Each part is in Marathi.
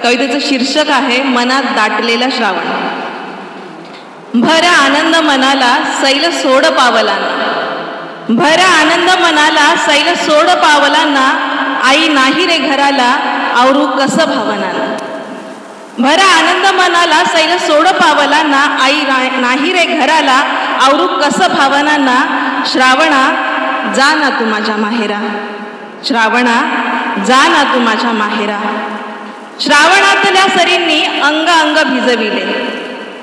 कवितेचं शीर्षक आहे मनात दाटलेला श्रावण। भर आनंद मनाला सैल सोड पावलांना, भर आनंद मनाला सैल सोड पावलांना, आई नाही रे घराला आवरू कस भावनांना। भर आनंद मनाला सैल सोड पावलांना, आई नाही रे घराला आवरू कस भावनांना। श्रावणा जा ना तू माझ्या माहेरा, श्रावणा जा ना तू माझ्या माहेरा। श्रावणातल्या सरींनी अंग अंग भिजविले,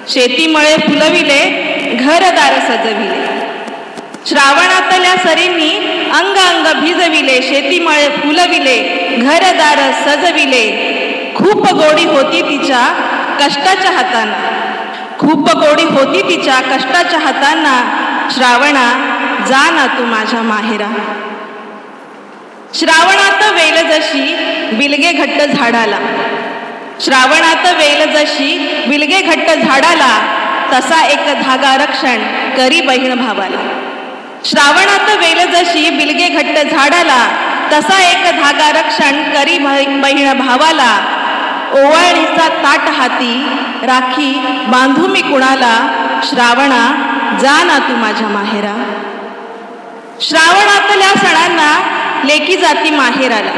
शेतीमळे फुलविले, घरदार सजविले। श्रावणातल्या सरींनी अंग अंग भिजविले, शेतीमळे फुलविले, घरदार सजविले। खूप गोडी होती तिच्या कष्टाच्या हातांना, खूप गोडी होती तिच्या कष्टाच्या हातांना। श्रावणा जा ना तू माझ्या माहेरा। श्रावणात वेल जशी बिलगे घट्ट झाडाला, श्रावणात वेल जशी बिलगे घट्ट झाडाला, तसा एक धागा रक्षण करी बहीण भावाला। श्रावणात वेल जशी बिलगे घट्ट झाडाला, तसा एक धागा रक्षण करी बहीण भावाला। ओवाळणीचा ताट हाती राखी बांधू मी कुणाला, श्रावणा जा ना तू माझ्या माहेरा। श्रावणातल्या सणांना लेकी जाती माहेराला,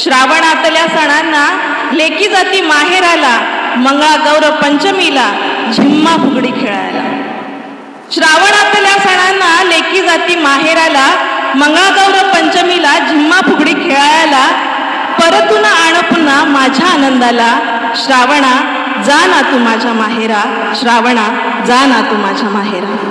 श्रावणातल्या सणांना लेकी जाती माहेराला, मंगळागौर पंचमीला झिम्मा फुगडी खेळायला। श्रावणातल्या सणांना लेकी जाती माहेराला, मंगळागौर पंचमीला झिम्मा फुगडी खेळायला। परतून आण पुन्हा माझ्या आनंदाला, श्रावणा जा ना तू माझ्या माहेरा, श्रावणा जा ना तू माझ्या माहेरा।